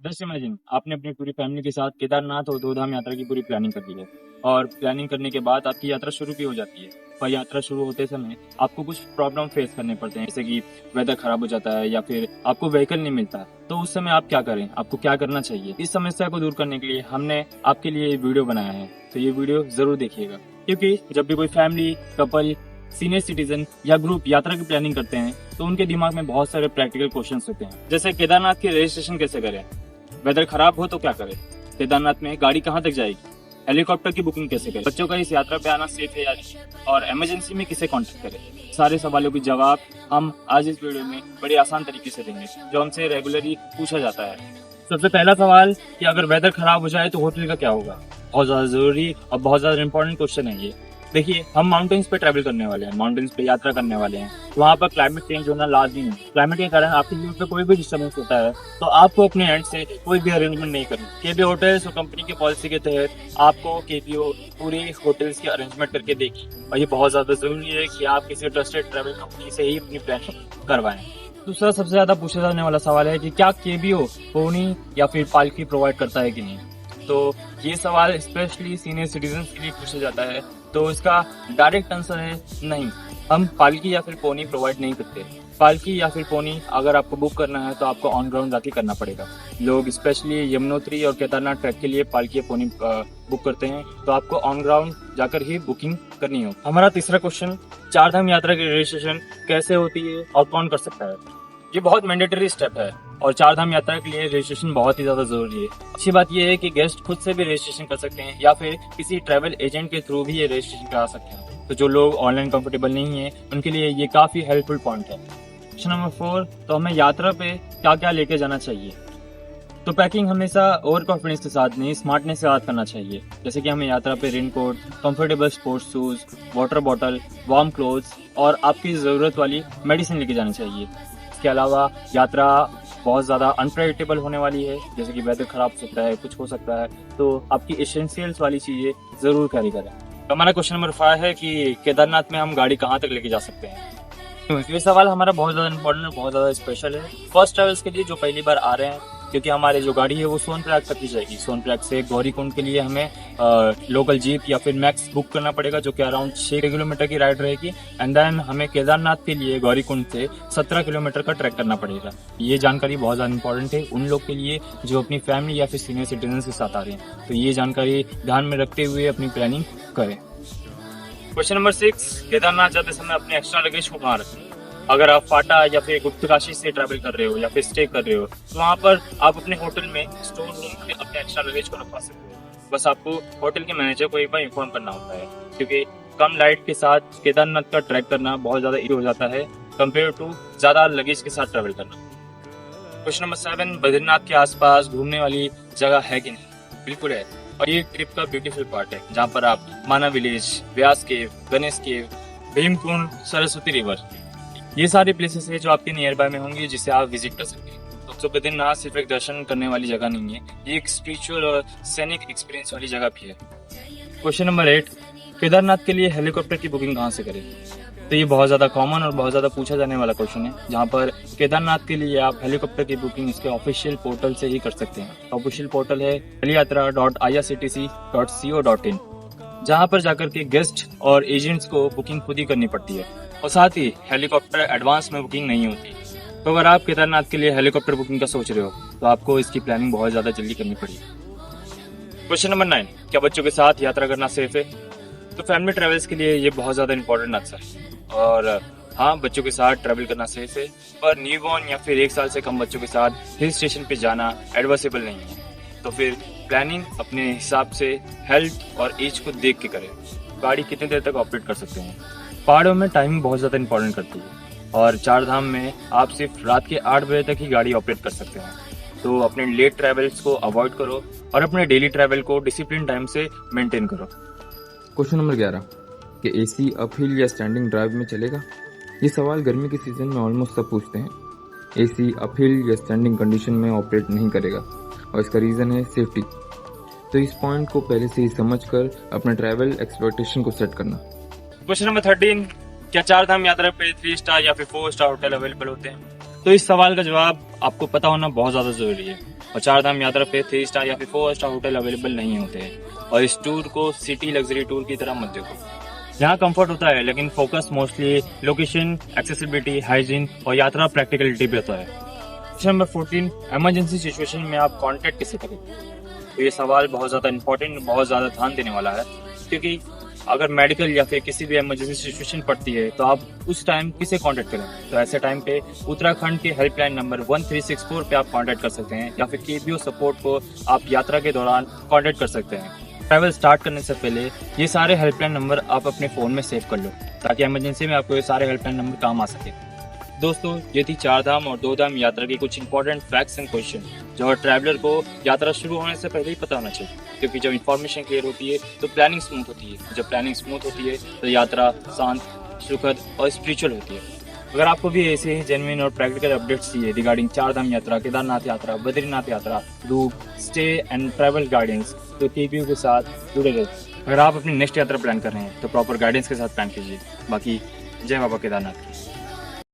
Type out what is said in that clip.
Just imagine आपने अपनी पूरी फैमिली के साथ केदारनाथ और दो धाम यात्रा की पूरी प्लानिंग कर ली है। और प्लानिंग करने के बाद आपकी यात्रा शुरू भी हो जाती है। पर यात्रा शुरू होते समय आपको कुछ प्रॉब्लम फेस करने पड़ते हैं, जैसे कि वेदर खराब हो जाता है या फिर आपको व्हीकल नहीं मिलता। तो उस समय आप क्या करें, आपको क्या करना चाहिए? इस समस्या को दूर करने के लिए हमने आपके लिए ये वीडियो बनाया है। तो ये वीडियो जरूर देखिएगा, क्योंकि जब भी कोई फैमिली, कपल, सीनियर सिटीजन या ग्रुप यात्रा की प्लानिंग करते हैं तो उनके दिमाग में बहुत सारे प्रैक्टिकल क्वेश्चंस होते हैं, जैसे केदारनाथ की रजिस्ट्रेशन कैसे करें, वेदर खराब हो तो क्या करें, केदारनाथ में गाड़ी कहाँ तक जाएगी, हेलीकॉप्टर की बुकिंग कैसे करें, बच्चों का इस यात्रा पे आना सेफ है या नहीं, और इमरजेंसी में किसे कांटेक्ट करें। सारे सवालों के जवाब हम आज इस वीडियो में बड़े आसान तरीके से देंगे, जो हमसे रेगुलरली पूछा जाता है। सबसे पहला सवाल कि अगर वेदर खराब हो जाए तो होटल का क्या होगा। बहुत ज्यादा जरूरी और बहुत ज्यादा इंपॉर्टेंट क्वेश्चन है ये। देखिए, हम माउंटेन्स पे ट्रैवल करने वाले हैं, माउंटेन्स पे यात्रा करने वाले हैं। वहाँ पर क्लाइमेट चेंज होना लाजमी है। क्लाइमेट के कारण आपकी लीव पे कोई भी डिस्टर्बेंस होता है तो आपको अपने एंड से कोई भी अरेंजमेंट नहीं करना। केबी होटल्स और कंपनी की पॉलिसी के तहत आपको केबीओ पूरी होटल्स की अरेंजमेंट करके देगी, और ये बहुत ज्यादा जरूरी है कि आप किसी ट्रस्टेड ट्रैवल कंपनी से ही अपनी प्लानिंग करवाएं। दूसरा सबसे ज्यादा पूछा जाने वाला सवाल है कि क्या केबीओ पोनी या फिर पालकी प्रोवाइड करता है कि नहीं। तो ये सवाल स्पेशली सीनियर सिटीजन के लिए पूछा जाता है। तो इसका डायरेक्ट आंसर है नहीं, हम पालकी या फिर पोनी प्रोवाइड नहीं करते। पालकी या फिर पोनी अगर आपको बुक करना है तो आपको ऑन ग्राउंड जाके करना पड़ेगा। लोग स्पेशली यमुनोत्री और केदारनाथ ट्रैक के लिए पालकी या पोनी बुक करते हैं, तो आपको ऑन ग्राउंड जाकर ही बुकिंग करनी हो। हमारा तीसरा क्वेश्चन, चार धाम यात्रा की रजिस्ट्रेशन कैसे होती है और कौन कर सकता है। ये बहुत मैंडेटरी स्टेप है और चार धाम यात्रा के लिए रजिस्ट्रेशन बहुत ही ज्यादा जरूरी है। अच्छी बात यह है कि गेस्ट खुद से भी रजिस्ट्रेशन कर सकते हैं या फिर किसी ट्रैवल एजेंट के थ्रू भी ये रजिस्ट्रेशन करा सकते हैं। तो जो लोग ऑनलाइन कंफर्टेबल नहीं है उनके लिए ये काफी हेल्पफुल पॉइंट है। क्वेश्चन नंबर 4, तो हमें यात्रा पे क्या क्या लेके जाना चाहिए। तो पैकिंग हमेशा ओवर कॉन्फिडेंस के साथ नहीं, स्मार्टनेस के साथ करना चाहिए। जैसे कि हमें यात्रा पे raincoat, comfortable sports shoes, water bottle, warm clothes और आपकी जरूरत वाली मेडिसिन लेके जानी चाहिए। इसके अलावा यात्रा बहुत ज़्यादा अनप्रेडिक्टेबल होने वाली है, जैसे कि वेदर खराब हो सकता है, कुछ हो सकता है, तो आपकी एसेंशियल्स वाली चीज़ें ज़रूर कैरी करें। तो हमारा क्वेश्चन नंबर 5 है कि केदारनाथ में हम गाड़ी कहाँ तक लेके जा सकते हैं। तो ये सवाल हमारा बहुत ज़्यादा इंपॉर्टेंट और बहुत ज़्यादा स्पेशल है फर्स्ट ट्रैवल्स के लिए जो पहली बार आ रहे हैं, क्योंकि हमारी जो गाड़ी है वो सोनप्रयाग तक ही जाएगी। सोनप्रयाग से गौरीकुंड के लिए हमें लोकल जीप या फिर मैक्स बुक करना पड़ेगा, जो कि अराउंड 6 किलोमीटर की राइड रहेगी। एंड देन हमें केदारनाथ के लिए गौरीकुंड से 17 किलोमीटर का ट्रैक करना पड़ेगा। ये जानकारी बहुत ज़्यादा इंपॉर्टेंट है उन लोग के लिए जो अपनी फैमिली या फिर सीनियर सिटीजन के साथ आ रहे हैं। तो ये जानकारी ध्यान में रखते हुए अपनी प्लानिंग करें। क्वेश्चन नंबर 6, केदारनाथ जाते समय अपने एक्स्ट्रा लगेज को कहाँ रखें। अगर आप फाटा या फिर गुप्तकाशी से ट्रैवल कर रहे हो या फिर स्टे कर रहे हो तो वहाँ पर आप अपने होटल में स्टोर रूम में अपने एक्स्ट्रा लगेज को रखवा सकते हो। बस आपको होटल के मैनेजर को एक बार इन्फॉर्म करना होता है, क्योंकि कम लाइट के साथ केदारनाथ का ट्रैक करना बहुत ज़्यादा इजी हो जाता है कंपेयर टू ज़्यादा लगेज के साथ ट्रैवल करना। क्वेश्चन नंबर 7, बद्रीनाथ के आसपास घूमने वाली जगह है कि नहीं। बिल्कुल है, और ये ट्रिप का ब्यूटीफुल पार्ट है, जहाँ पर आप माना विलेज, व्यास केव, गणेश केव, भीमकुंड, सरस्वती रिवर, ये सारे प्लेसेस है जो आपके नियर बाय में होंगे जिसे आप विजिट कर सकते हैं। तो बद्रीनाथ सिर्फ एक दर्शन करने वाली जगह नहीं है, ये एक स्पिरिचुअल और सैनिक एक्सपीरियंस वाली जगह भी है। क्वेश्चन नंबर 8, केदारनाथ के लिए हेलीकॉप्टर की बुकिंग कहाँ से करें। तो ये बहुत ज़्यादा कॉमन और बहुत ज़्यादा पूछा जाने वाला क्वेश्चन है, जहाँ पर केदारनाथ के लिए आप हेलीकॉप्टर की बुकिंग इसके ऑफिशियल पोर्टल से ही कर सकते हैं। ऑफिशियल पोर्टल है heliatra.irctc.co.in, जहाँ पर जाकर के गेस्ट और एजेंट्स को बुकिंग खुद ही करनी पड़ती है, और साथ ही हेलीकॉप्टर एडवांस में बुकिंग नहीं होती। तो अगर आप केदारनाथ के लिए हेलीकॉप्टर बुकिंग का सोच रहे हो तो आपको इसकी प्लानिंग बहुत ज़्यादा जल्दी करनी पड़ेगी। क्वेश्चन नंबर 9, क्या बच्चों के साथ यात्रा करना सेफ है। तो फैमिली ट्रेवल्स के लिए ये बहुत ज़्यादा इंपॉर्टेंट आंसर है, और हाँ, बच्चों के साथ ट्रैवल करना सेफ है, पर न्यूबॉर्न या फिर 1 साल से कम बच्चों के साथ हिल स्टेशन पे जाना एडवाइसेबल नहीं है। तो फिर प्लानिंग अपने हिसाब से हेल्थ और एज को देख के करें। गाड़ी कितनी देर तक ऑपरेट कर सकते हैं। पहाड़ों में टाइमिंग बहुत ज़्यादा इंपॉर्टेंट करती है, और चार धाम में आप सिर्फ रात के 8 बजे तक ही गाड़ी ऑपरेट कर सकते हैं। तो अपने लेट ट्रैवल्स को अवॉइड करो और अपने डेली ट्रैवल को डिसिप्लिन टाइम से मेंटेन करो। क्वेश्चन नंबर 11, कि एसी अपहिल या स्टैंडिंग ड्राइव में चलेगा। ये सवाल गर्मी के सीजन में ऑलमोस्ट सब पूछते हैं। एसी अपहिल या स्टैंडिंग कंडीशन में ऑपरेट नहीं करेगा, और इसका रीज़न है सेफ्टी। तो इस पॉइंट को पहले से ही समझ कर अपने ट्रैवल एक्सपेक्टेशन को सेट करना। क्वेश्चन नंबर 13, क्या चार धाम यात्रा पे 3 स्टार या फिर 4 स्टार होटल अवेलेबल होते हैं। तो इस सवाल का जवाब आपको पता होना बहुत ज़्यादा ज़रूरी है। और चार धाम यात्रा पे 3 स्टार या फिर 4 स्टार होटल अवेलेबल नहीं होते हैं। और इस टूर को सिटी लग्जरी टूर की तरह मत देखो। यहाँ कंफर्ट होता है लेकिन focus mostly location, accessibility, hygiene और यात्रा प्रैक्टिकलिटी पे होता है। क्वेश्चन नंबर 14, इमरजेंसी सिचुएशन में आप कांटेक्ट किसे करें? तो ये सवाल बहुत ज़्यादा इंपॉर्टेंट, बहुत ज़्यादा ध्यान देने वाला है, क्योंकि अगर मेडिकल या फिर किसी भी इमरजेंसी सिचुएशन पड़ती है तो आप उस टाइम किसे कांटेक्ट करें? तो ऐसे टाइम पे उत्तराखंड के हेल्पलाइन नंबर 1364 पे आप कांटेक्ट कर सकते हैं या फिर केबीओ सपोर्ट को आप यात्रा के दौरान कांटेक्ट कर सकते हैं। ट्रैवल स्टार्ट करने से पहले ये सारे हेल्पलाइन नंबर आप अपने फ़ोन में सेव कर लो ताकि इमरजेंसी में आपको ये सारे हेल्पलाइन नंबर काम आ सके। दोस्तों, ये थी 4 धाम और 2 धाम यात्रा की कुछ इंपॉर्टेंट फैक्ट्स एंड क्वेश्चन जो हर ट्रैवलर को यात्रा शुरू होने से पहले ही पता होना चाहिए, क्योंकि जब इन्फॉर्मेशन क्लियर होती है तो प्लानिंग स्मूथ होती है। जब प्लानिंग स्मूथ होती है तो यात्रा शांत, सुखद और स्पिरिचुअल होती है। अगर आपको भी ऐसे ही जेन्युइन और प्रैक्टिकल अपडेट्स चाहिए रिगार्डिंग 4 धाम यात्रा, केदारनाथ यात्रा, बद्रीनाथ यात्रा, route, stay and travel guidance, तो केबीओ के साथ जुड़े रहे। अगर आप अपनी नेक्स्ट यात्रा प्लान कर रहे हैं तो प्रॉपर गाइडेंस के साथ प्लान कीजिए। बाकी जय बाबा केदारनाथ।